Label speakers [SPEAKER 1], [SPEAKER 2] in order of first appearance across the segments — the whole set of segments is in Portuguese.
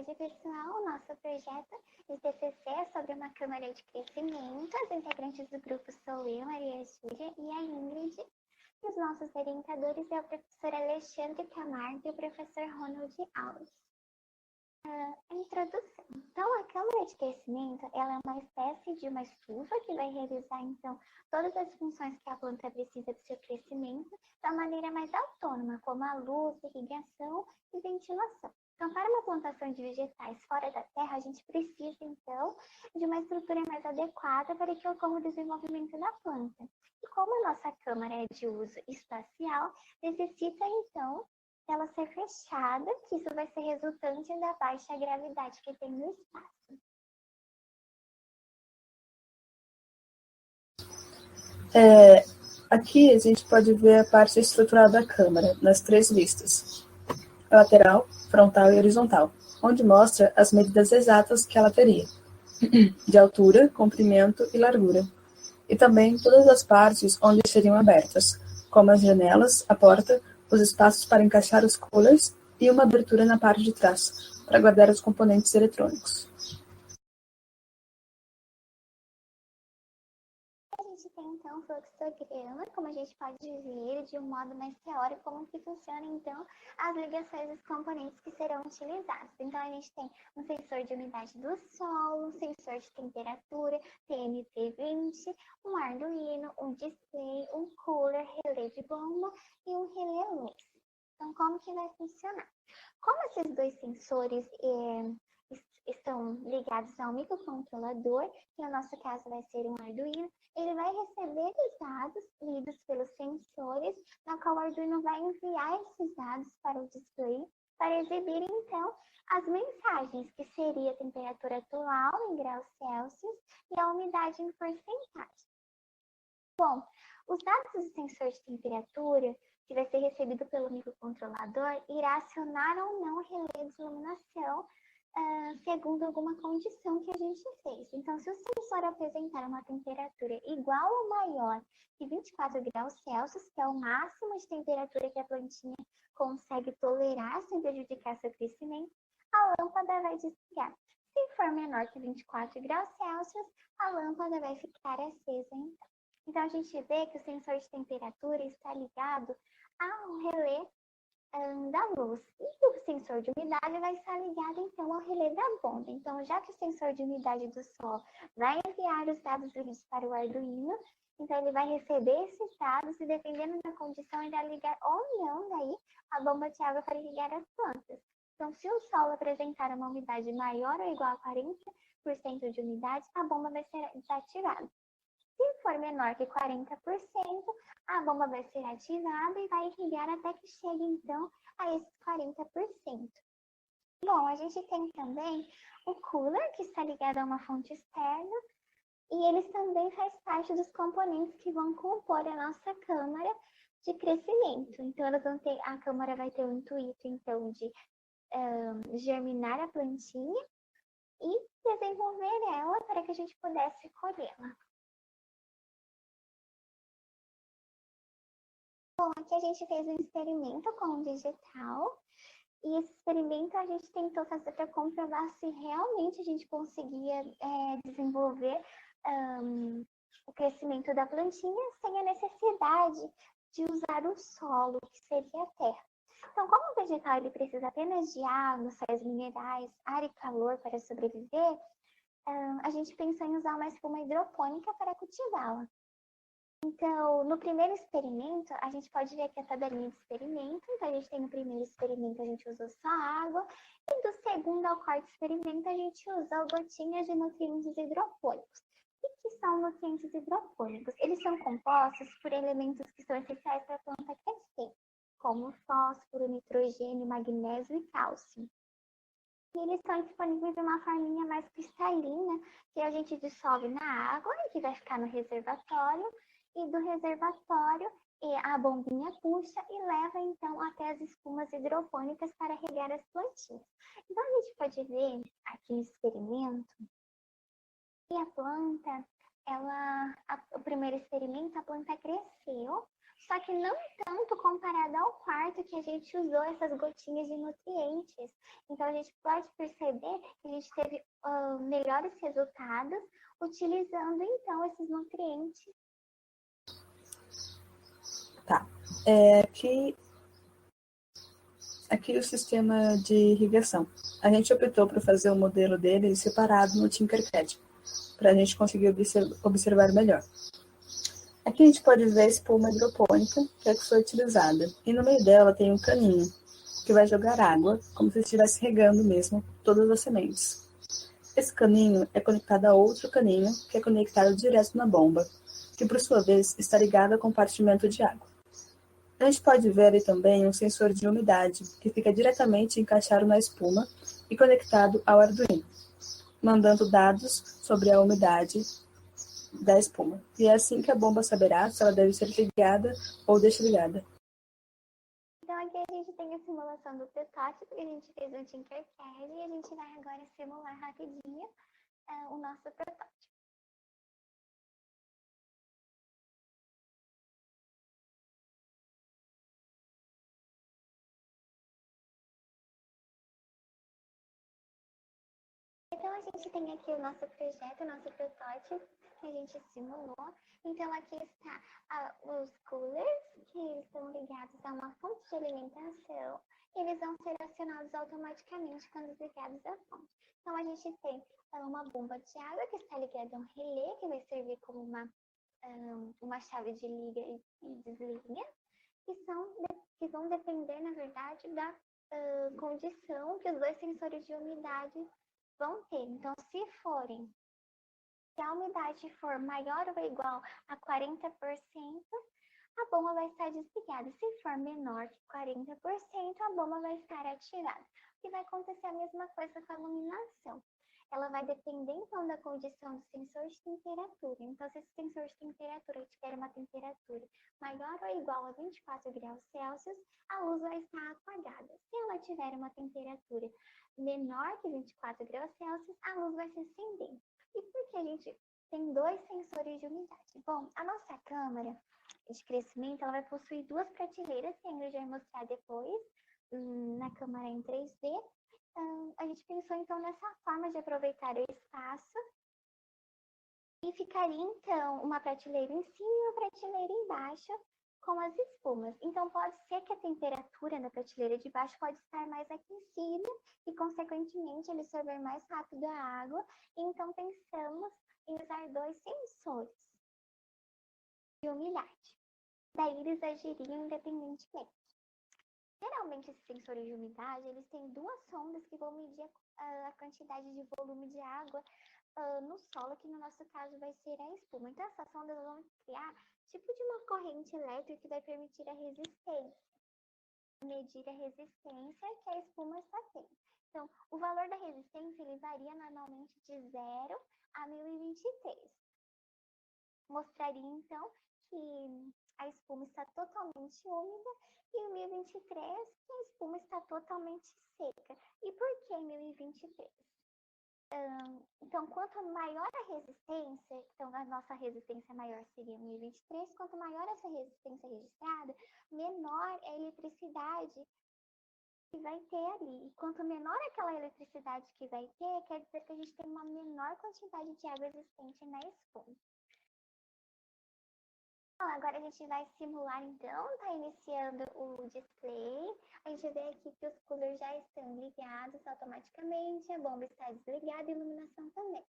[SPEAKER 1] tarde, pessoal. O nosso projeto de TCC é sobre uma câmara de crescimento. As integrantes do grupo sou eu, Maria Júlia e a Ingrid. E os nossos orientadores é o professor Alexandre Camargo e o professor Ronald Alves. A introdução. Então, a câmara de crescimento ela é uma espécie de uma estufa que vai realizar, então, todas as funções que a planta precisa do seu crescimento da maneira mais autônoma, como a luz, irrigação e ventilação. Então, para uma plantação de vegetais fora da terra, a gente precisa, então, de uma estrutura mais adequada para que ocorra o desenvolvimento da planta. E como a nossa câmara é de uso espacial, necessita, então, ela ser fechada, que isso vai ser resultante da baixa gravidade que tem no espaço.
[SPEAKER 2] Aqui a gente pode ver a parte estrutural da câmara, nas 3 vistas: lateral, frontal e horizontal, onde mostra as medidas exatas que ela teria, de altura, comprimento e largura, e também todas as partes onde seriam abertas, como as janelas, a porta, os espaços para encaixar os coolers e uma abertura na parte de trás, para guardar os componentes eletrônicos.
[SPEAKER 1] A gente tem então o fluxograma, como a gente pode ver de um modo mais teórico, como que funciona então as ligações dos componentes que serão utilizados. Então a gente tem um sensor de umidade do solo, um sensor de temperatura, TNT20, um Arduino, um display, um cooler, relé de bomba e um relé luz. Então como que vai funcionar? Como esses dois sensores estão ligados ao microcontrolador, que no nosso caso vai ser um Arduino, ele vai receber os dados lidos pelos sensores, na qual o Arduino vai enviar esses dados para o display, para exibir então as mensagens, que seria a temperatura atual em graus Celsius e a umidade em porcentagem. Bom, os dados do sensor de temperatura, que vai ser recebido pelo microcontrolador, irá acionar ou não o relé de iluminação segundo alguma condição que a gente fez. Então, se o sensor apresentar uma temperatura igual ou maior que 24 graus Celsius, que é o máximo de temperatura que a plantinha consegue tolerar sem prejudicar seu crescimento, a lâmpada vai desligar. Se for menor que 24 graus Celsius, a lâmpada vai ficar acesa então. Então, a gente vê que o sensor de temperatura está ligado ao relé da luz. E o sensor de umidade vai estar ligado, então, ao relé da bomba. Então, já que o sensor de umidade do solo vai enviar os dados lidos para o Arduino, então ele vai receber esses dados e, dependendo da condição, irá ligar ou não daí a bomba de água para irrigar as plantas. Então, se o solo apresentar uma umidade maior ou igual a 40% de umidade, a bomba vai ser desativada. Se for menor que 40%, a bomba vai ser ativada e vai irrigar até que chegue, então, a esses 40%. Bom, a gente tem também o cooler, que está ligado a uma fonte externa, e eles também fazem parte dos componentes que vão compor a nossa câmara de crescimento. Então, a câmara vai ter o intuito, então, de germinar a plantinha e desenvolver ela para que a gente pudesse colhê-la. Bom, aqui a gente fez um experimento com o digital, e esse experimento a gente tentou fazer para comprovar se realmente a gente conseguia desenvolver o crescimento da plantinha sem a necessidade de usar o solo, que seria a terra. Então, como o vegetal ele precisa apenas de água, sais minerais, ar e calor para sobreviver, a gente pensou em usar uma espuma hidropônica para cultivá-la. Então, no primeiro experimento, a gente pode ver aqui a tabelinha de experimento. Então, a gente tem no primeiro experimento, a gente usou só água. E do segundo ao quarto experimento, a gente usou gotinhas de nutrientes hidropônicos. O que são nutrientes hidropônicos? Eles são compostos por elementos que são essenciais para a planta crescer, como fósforo, nitrogênio, magnésio e cálcio. E eles estão disponíveis de uma forminha mais cristalina, que a gente dissolve na água e que vai ficar no reservatório. E do reservatório, a bombinha puxa e leva, então, até as espumas hidropônicas para regar as plantinhas. Então, a gente pode ver aqui no experimento que a planta, o primeiro experimento, a planta cresceu, só que não tanto comparado ao quarto que a gente usou essas gotinhas de nutrientes. Então, a gente pode perceber que a gente teve melhores resultados utilizando, então, esses nutrientes.
[SPEAKER 2] Tá. Aqui o sistema de irrigação. A gente optou por fazer o modelo dele separado no Tinkercad, para a gente conseguir observar melhor. Aqui a gente pode ver a espuma hidropônica que foi utilizada, e no meio dela tem um caninho, que vai jogar água, como se estivesse regando mesmo todas as sementes. Esse caninho é conectado a outro caninho, que é conectado direto na bomba, que por sua vez está ligado ao compartimento de água. A gente pode ver ali também um sensor de umidade, que fica diretamente encaixado na espuma e conectado ao Arduino, mandando dados sobre a umidade da espuma. E é assim que a bomba saberá se ela deve ser ligada ou desligada.
[SPEAKER 1] Então aqui a gente tem a simulação do protótipo que a gente fez no Tinkercad e a gente vai agora simular rapidinho o nosso protótipo. Então a gente tem aqui o nosso projeto, o nosso protótipo que a gente simulou. Então aqui está os coolers que estão ligados a uma fonte de alimentação e eles vão ser acionados automaticamente quando ligados à fonte. Então a gente tem uma bomba de água que está ligada a um relé que vai servir como uma chave de liga e desliga, que vão depender, na verdade, da condição que os dois sensores de umidade vão ter. Então, se a umidade for maior ou igual a 40%, a bomba vai estar desligada. Se for menor que 40%, a bomba vai estar ativada. E vai acontecer a mesma coisa com a iluminação. Ela vai depender, então, da condição do sensor de temperatura. Então, se esse sensor de temperatura tiver uma temperatura maior ou igual a 24 graus Celsius, a luz vai estar apagada. Se ela tiver uma temperatura menor que 24 graus Celsius, a luz vai se acender. E por que a gente tem dois sensores de umidade? Bom, a nossa câmera de crescimento ela vai possuir duas prateleiras, que a Ingrid vai mostrar depois, na câmera em 3D. A gente pensou então nessa forma de aproveitar o espaço e ficaria então uma prateleira em cima e uma prateleira embaixo com as espumas. Então pode ser que a temperatura da prateleira de baixo pode estar mais aquecida e consequentemente absorver mais rápido a água. Então pensamos em usar dois sensores de umidade. Daí eles agiriam independentemente. Geralmente, esses sensores de umidade, eles têm duas sondas que vão medir a quantidade de volume de água no solo, que no nosso caso vai ser a espuma. Então, essas sondas vão criar tipo de uma corrente elétrica que vai permitir a resistência, medir a resistência que a espuma está tendo. Então, o valor da resistência, ele varia normalmente de 0 a 1023. Mostraria, então, que a espuma está totalmente úmida e em 1023 que a espuma está totalmente seca. E por que 1023? Então, quanto maior a resistência, então a nossa resistência maior seria 1023, quanto maior essa resistência registrada, menor é a eletricidade que vai ter ali. E quanto menor aquela eletricidade que vai ter, quer dizer que a gente tem uma menor quantidade de água existente na espuma. Agora a gente vai simular então, tá iniciando o display. A gente vê aqui que os coolers já estão ligados automaticamente, a bomba está desligada e a iluminação também.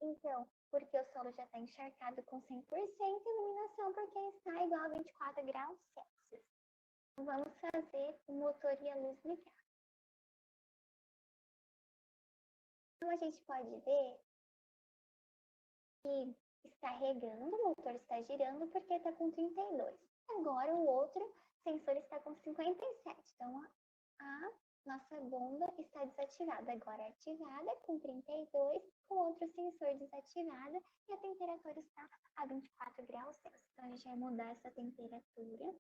[SPEAKER 1] Então, porque o solo já está encharcado com 100%, a iluminação porque está igual a 24 graus Celsius. Então, vamos fazer o motor e a luz ligar. Então, a gente pode ver que está regando, o motor está girando porque está com 32. Agora o outro sensor está com 57. Então a nossa bomba está desativada. Agora é ativada com 32, com outro sensor desativada e a temperatura está a 24 graus Celsius. Então a gente vai mudar essa temperatura.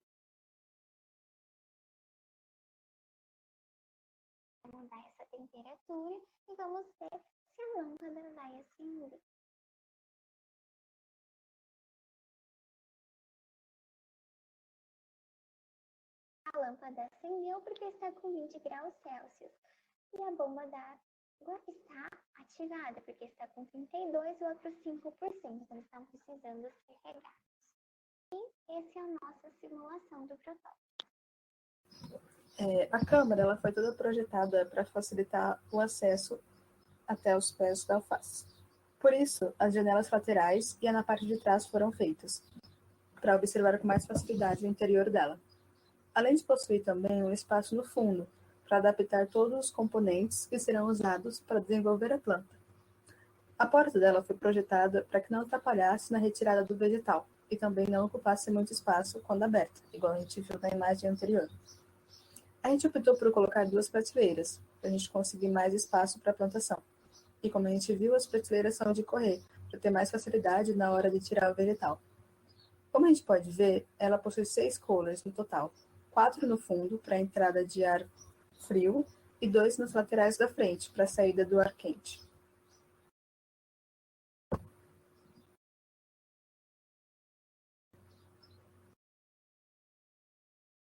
[SPEAKER 1] Vamos mudar essa temperatura e vamos ver se a lâmpada vai acender. A lâmpada acendeu porque está com 20 graus Celsius. E a bomba da água está ativada porque está com 32 e outros 5%. Então, estão precisando ser regados. E essa é a nossa simulação do protótipo.
[SPEAKER 2] A câmara ela foi toda projetada para facilitar o acesso até os pés da alface. Por isso, as janelas laterais e a na parte de trás foram feitas, para observar com mais facilidade o interior dela. Além de possuir também um espaço no fundo, para adaptar todos os componentes que serão usados para desenvolver a planta. A porta dela foi projetada para que não atrapalhasse na retirada do vegetal e também não ocupasse muito espaço quando aberta, igual a gente viu na imagem anterior. A gente optou por colocar 2 prateleiras, para a gente conseguir mais espaço para a plantação. E como a gente viu, as prateleiras são de correr, para ter mais facilidade na hora de tirar o vegetal. Como a gente pode ver, ela possui 6 coolers no total, 4 no fundo, para a entrada de ar frio, e 2 nas laterais da frente, para a saída do ar quente.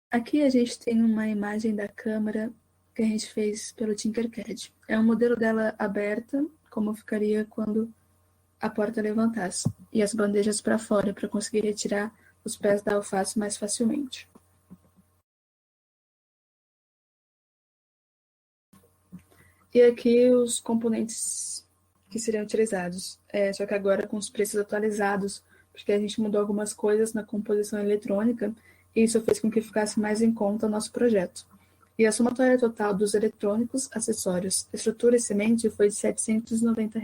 [SPEAKER 2] Aqui a gente tem uma imagem da câmara que a gente fez pelo Tinkercad. É um modelo dela aberta, como ficaria quando a porta levantasse, e as bandejas para fora, para conseguir retirar os pés da alface mais facilmente. E aqui os componentes que seriam utilizados, só que agora com os preços atualizados, porque a gente mudou algumas coisas na composição eletrônica, e isso fez com que ficasse mais em conta o nosso projeto. E a somatória total dos eletrônicos, acessórios, estrutura e semente foi de R$ 790.